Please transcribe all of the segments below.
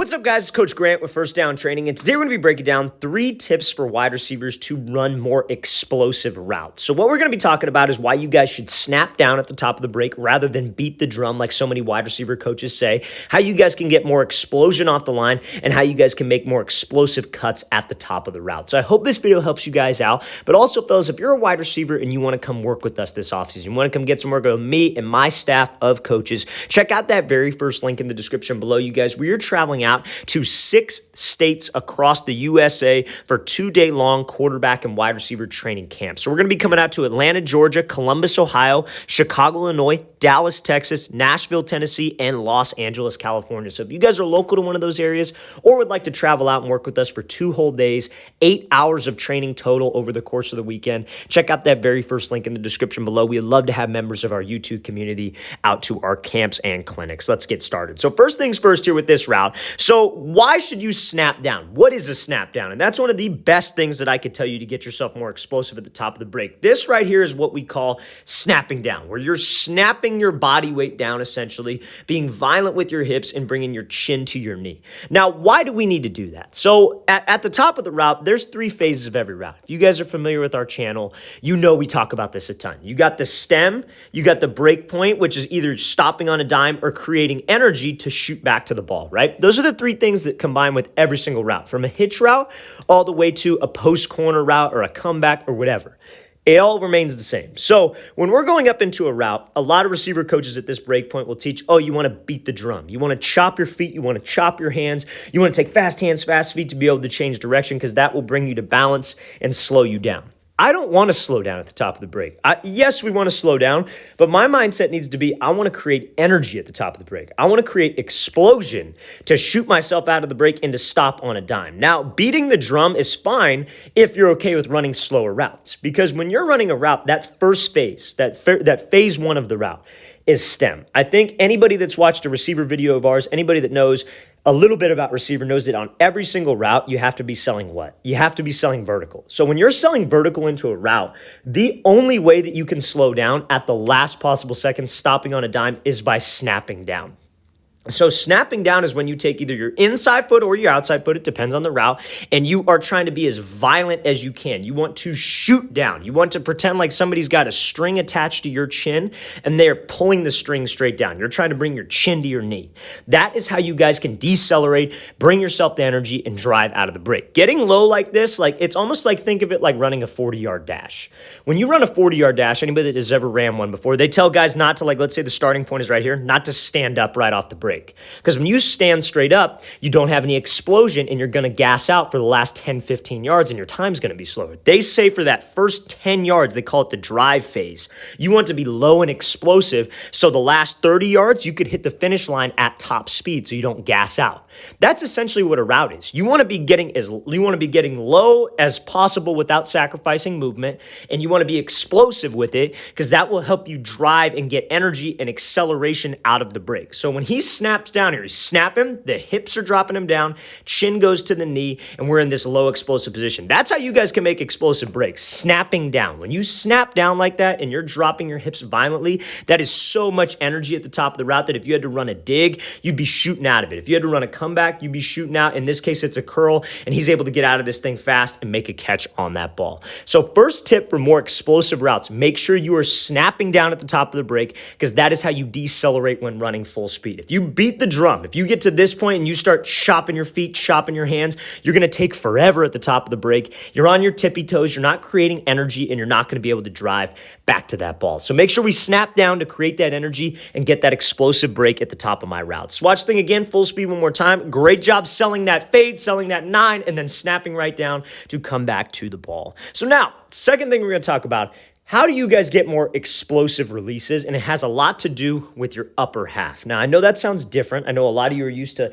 What's up, guys? It's Coach Grant with First Down Training, and today we're going to be breaking down 3 tips for wide receivers to run more explosive routes. So what we're going to be talking about is why you guys should snap down at the top of the break rather than beat the drum like so many wide receiver coaches say, how you guys can get more explosion off the line, and how you guys can make more explosive cuts at the top of the route. So I hope this video helps you guys out, but also, fellas, if you're a wide receiver and you want to come work with us this offseason, you want to come get some work with me and my staff of coaches, check out that very first link in the description below, you guys. We are traveling out to 6 states across the USA for 2-day-long quarterback and wide receiver training camps. So we're going to be coming out to Atlanta, Georgia, Columbus, Ohio, Chicago, Illinois, Dallas, Texas, Nashville, Tennessee, and Los Angeles, California. So if you guys are local to one of those areas or would like to travel out and work with us for 2 whole days, 8 hours of training total over the course of the weekend, check out that very first link in the description below. We'd love to have members of our YouTube community out to our camps and clinics. Let's get started. So first things first here with this route. So why should you snap down? What is a snap down? And that's one of the best things that I could tell you to get yourself more explosive at the top of the break. This right here is what we call snapping down, where you're snapping your body weight down, essentially, being violent with your hips and bringing your chin to your knee. Now, why do we need to do that? So at the top of the route, there's 3 phases of every route. If you guys are familiar with our channel, you know we talk about this a ton. You got the stem, you got the break point, which is either stopping on a dime or creating energy to shoot back to the ball, right? Those are the 3 things that combine with every single route, from a hitch route all the way to a post corner route or a comeback or whatever. It all remains the same. So when we're going up into a route, a lot of receiver coaches at this break point will teach, oh, you want to beat the drum. You want to chop your feet. You want to chop your hands. You want to take fast hands, fast feet to be able to change direction because that will bring you to balance and slow you down. I don't want to slow down at the top of the break. Yes, we want to slow down, but my mindset needs to be, I want to create energy at the top of the break. I want to create explosion to shoot myself out of the break and to stop on a dime. Now, beating the drum is fine if you're okay with running slower routes, because when you're running a route, that first phase, that phase 1 of the route is stem. I think anybody that's watched a receiver video of ours, anybody that knows a little bit about receiver knows that on every single route, you have to be selling what? You have to be selling vertical. So when you're selling vertical into a route, the only way that you can slow down at the last possible second, stopping on a dime, is by snapping down. So snapping down is when you take either your inside foot or your outside foot, it depends on the route, and you are trying to be as violent as you can. You want to shoot down. You want to pretend like somebody's got a string attached to your chin and they're pulling the string straight down. You're trying to bring your chin to your knee. That is how you guys can decelerate, bring yourself to energy, and drive out of the break. Getting low like this, like it's almost like, think of it like running a 40-yard dash. When you run a 40-yard dash, anybody that has ever ran one before, they tell guys not to, like, let's say the starting point is right here, not to stand up right off the break. Because when you stand straight up, you don't have any explosion and you're going to gas out for the last 10, 15 yards and your time's going to be slower. They say for that first 10 yards, they call it the drive phase. You want to be low and explosive so the last 30 yards, you could hit the finish line at top speed so you don't gas out. That's essentially what a route is. You want to be getting low as possible without sacrificing movement, and you want to be explosive with it because that will help you drive and get energy and acceleration out of the break. So when he snaps down here, he's snapping, the hips are dropping him down, chin goes to the knee, and we're in this low explosive position. That's how you guys can make explosive breaks, snapping down. When you snap down like that and you're dropping your hips violently, that is so much energy at the top of the route that if you had to run a dig, you'd be shooting out of it. If you had to run a comeback, you'd be shooting out. In this case, it's a curl, and he's able to get out of this thing fast and make a catch on that ball. So first tip for more explosive routes, make sure you are snapping down at the top of the break because that is how you decelerate when running full speed. If you beat the drum, if you get to this point and you start chopping your feet, chopping your hands, you're going to take forever at the top of the break. You're on your tippy toes, you're not creating energy, and you're not going to be able to drive back to that ball. So make sure we snap down to create that energy and get that explosive break at the top of my routes. Watch the thing again, full speed one more time. Great job selling that fade, selling that 9, and then snapping right down to come back to the ball. So now, second thing we're going to talk about, how do you guys get more explosive releases? And it has a lot to do with your upper half. Now, I know that sounds different. I know a lot of you are used to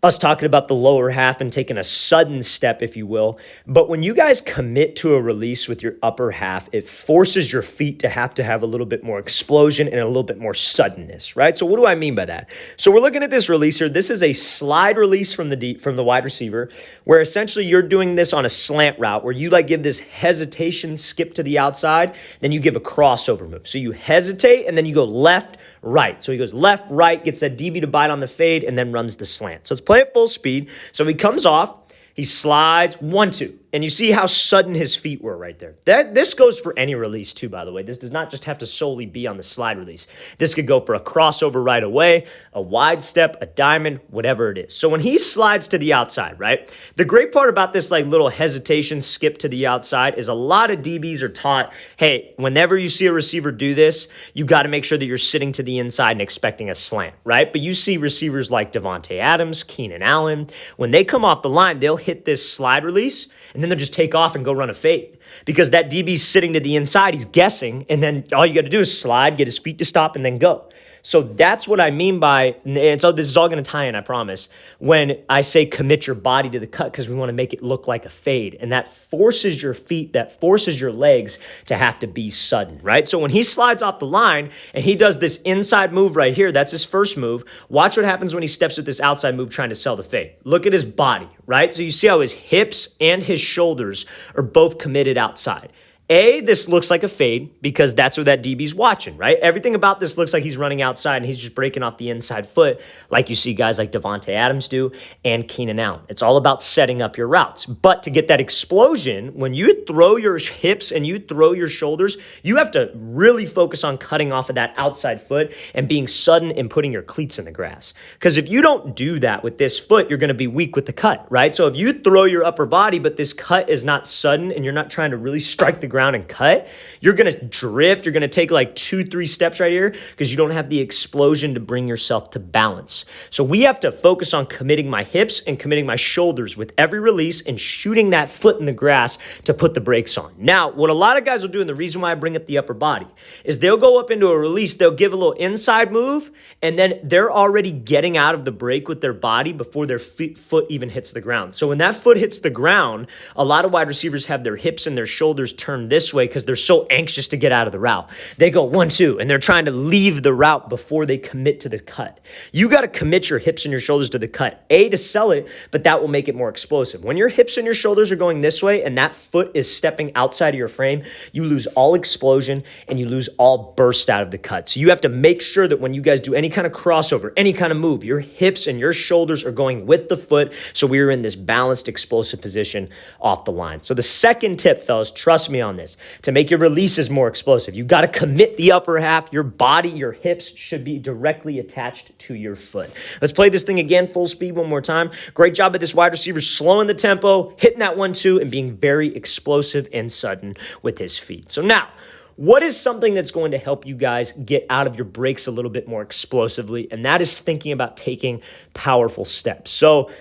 us talking about the lower half and taking a sudden step, if you will. But when you guys commit to a release with your upper half, it forces your feet to have a little bit more explosion and a little bit more suddenness, right? So what do I mean by that? So we're looking at this release here. This is a slide release from the wide receiver, where essentially you're doing this on a slant route where you like give this hesitation skip to the outside, then you give a crossover move. So you hesitate and then you go left, right. So he goes left, right, gets that DB to bite on the fade, and then runs the slant. So let's play at full speed. So he comes off, he slides, 1-2. And you see how sudden his feet were right there. This goes for any release too, by the way. This does not just have to solely be on the slide release. This could go for a crossover right away, a wide step, a diamond, whatever it is. So when he slides to the outside, right? The great part about this like little hesitation skip to the outside is a lot of DBs are taught, hey, whenever you see a receiver do this, you got to make sure that you're sitting to the inside and expecting a slant, right? But you see receivers like Davante Adams, Keenan Allen, when they come off the line, they'll hit this slide release, and then they'll just take off and go run a fade because that DB's sitting to the inside. He's guessing, and then all you got to do is slide, get his feet to stop, and then go. So that's what I mean by, and so this is all going to tie in, I promise, when I say commit your body to the cut because we want to make it look like a fade. And that forces your feet, that forces your legs to have to be sudden, right? So when he slides off the line and he does this inside move right here, that's his first move. Watch what happens when he steps with this outside move trying to sell the fade. Look at his body, right? So you see how his hips and his shoulders are both committed outside. This looks like a fade because that's what that DB's watching, right? Everything about this looks like he's running outside and he's just breaking off the inside foot like you see guys like Davante Adams do and Keenan Allen. It's all about setting up your routes. But to get that explosion, when you throw your hips and you throw your shoulders, you have to really focus on cutting off of that outside foot and being sudden and putting your cleats in the grass. Because if you don't do that with this foot, you're going to be weak with the cut, right? So if you throw your upper body, but this cut is not sudden and you're not trying to really strike the ground and cut, you're going to drift. You're going to take like 2-3 steps right here because you don't have the explosion to bring yourself to balance. So we have to focus on committing my hips and committing my shoulders with every release and shooting that foot in the grass to put the brakes on. Now, what a lot of guys will do, and the reason why I bring up the upper body, is they'll go up into a release, they'll give a little inside move, and then they're already getting out of the break with their body before their foot even hits the ground. So when that foot hits the ground, a lot of wide receivers have their hips and their shoulders turned this way because they're so anxious to get out of the route. They go 1-2 and they're trying to leave the route before they commit to the cut. You got to commit your hips and your shoulders to the cut, to sell it, but that will make it more explosive. When your hips and your shoulders are going this way and that foot is stepping outside of your frame, you lose all explosion and you lose all burst out of the cut. So you have to make sure that when you guys do any kind of crossover, any kind of move, your hips and your shoulders are going with the foot so we are in this balanced, explosive position off the line. So the second tip, fellas, trust me on this, to make your releases more explosive, you got to commit the upper half. Your body, your hips should be directly attached to your foot. Let's play this thing again, full speed one more time. Great job at this wide receiver slowing the tempo, hitting that 1-2, and being very explosive and sudden with his feet. So now, what is something that's going to help you guys get out of your breaks a little bit more explosively? And that is thinking about taking powerful steps. So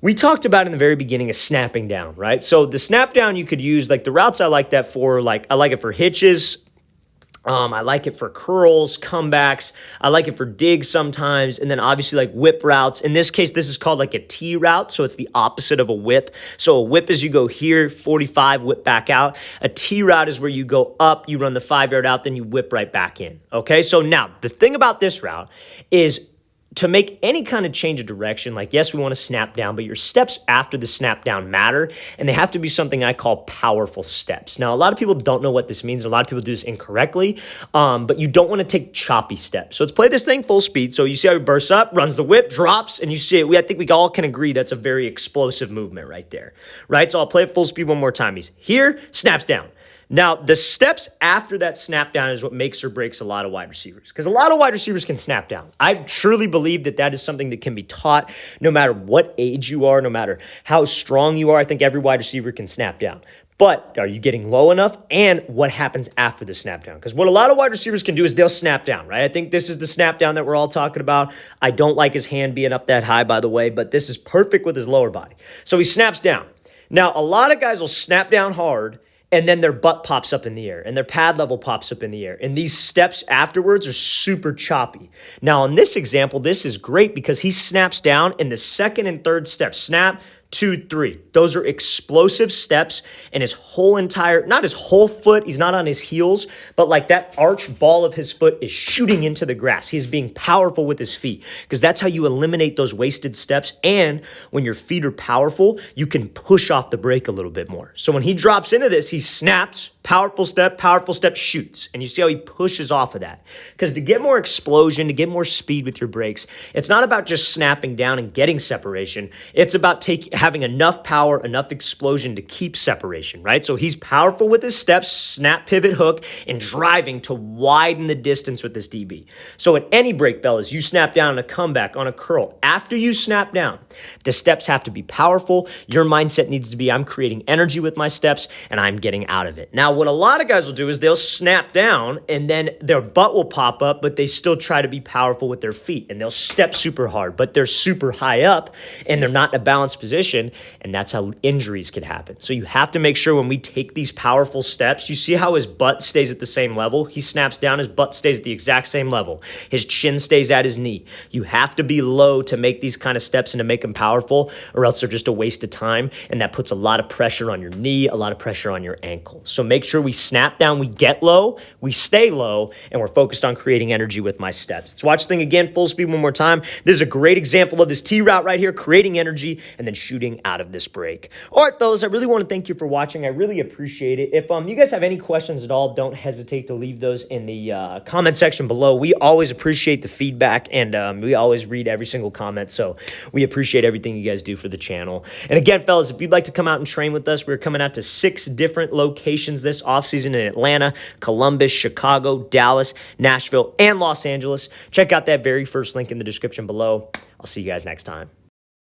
we talked about in the very beginning a snapping down, right? So the snap down you could use, like the routes I like that for, like I like it for hitches. I like it for curls, comebacks. I like it for digs sometimes. And then obviously like whip routes. In this case, this is called like a T route. So it's the opposite of a whip. So a whip is you go here, 45, whip back out. A T route is where you go up, you run the 5-yard out, then you whip right back in. Okay. So now the thing about this route is to make any kind of change of direction, like yes, we want to snap down, but your steps after the snap down matter, and they have to be something I call powerful steps. Now, a lot of people don't know what this means. A lot of people do this incorrectly, but you don't want to take choppy steps. So let's play this thing full speed. So you see how he bursts up, runs the whip, drops, and you see it. I think we all can agree that's a very explosive movement right there, right? So I'll play it full speed one more time. He's here, snaps down. Now, the steps after that snap down is what makes or breaks a lot of wide receivers, because a lot of wide receivers can snap down. I truly believe that that is something that can be taught no matter what age you are, no matter how strong you are. I think every wide receiver can snap down. But are you getting low enough? And what happens after the snap down? Because what a lot of wide receivers can do is they'll snap down, right? I think this is the snap down that we're all talking about. I don't like his hand being up that high, by the way, but this is perfect with his lower body. So he snaps down. Now, a lot of guys will snap down hard, and then their butt pops up in the air and their pad level pops up in the air. And these steps afterwards are super choppy. Now, in this example, this is great because he snaps down in the second and third step. Snap, 2, 3. Those are explosive steps, and his whole entire, not his whole foot, he's not on his heels, but like that arch ball of his foot is shooting into the grass. He's being powerful with his feet because that's how you eliminate those wasted steps. And when your feet are powerful, you can push off the brake a little bit more. So when he drops into this, he snaps, powerful step, shoots. And you see how he pushes off of that. Because to get more explosion, to get more speed with your brakes, it's not about just snapping down and getting separation. It's about having enough power, enough explosion to keep separation, right? So he's powerful with his steps, snap, pivot, hook, and driving to widen the distance with this DB. So at any break, fellas, you snap down on a comeback, on a curl. After you snap down, the steps have to be powerful. Your mindset needs to be, I'm creating energy with my steps and I'm getting out of it. Now, what a lot of guys will do is they'll snap down and then their butt will pop up, but they still try to be powerful with their feet and they'll step super hard, but they're super high up and they're not in a balanced position. And that's how injuries can happen. So you have to make sure when we take these powerful steps, you see how his butt stays at the same level. He snaps down, his butt stays at the exact same level. His chin stays at his knee. You have to be low to make these kind of steps and to make them powerful, or else they're just a waste of time. And that puts a lot of pressure on your knee, a lot of pressure on your ankle. So make sure we snap down, we get low, we stay low, and we're focused on creating energy with my steps. Let's watch the thing again, full speed one more time. This is a great example of this T route right here, creating energy and then shooting out of this break. All right, fellas, I really want to thank you for watching. I really appreciate it. If you guys have any questions at all, don't hesitate to leave those in the comment section below. We always appreciate the feedback, and we always read every single comment, so we appreciate everything you guys do for the channel. And again, fellas, if you'd like to come out and train with us, we're coming out to 6 different locations this offseason in Atlanta, Columbus, Chicago, Dallas, Nashville, and Los Angeles. Check out that very first link in the description below. I'll see you guys next time.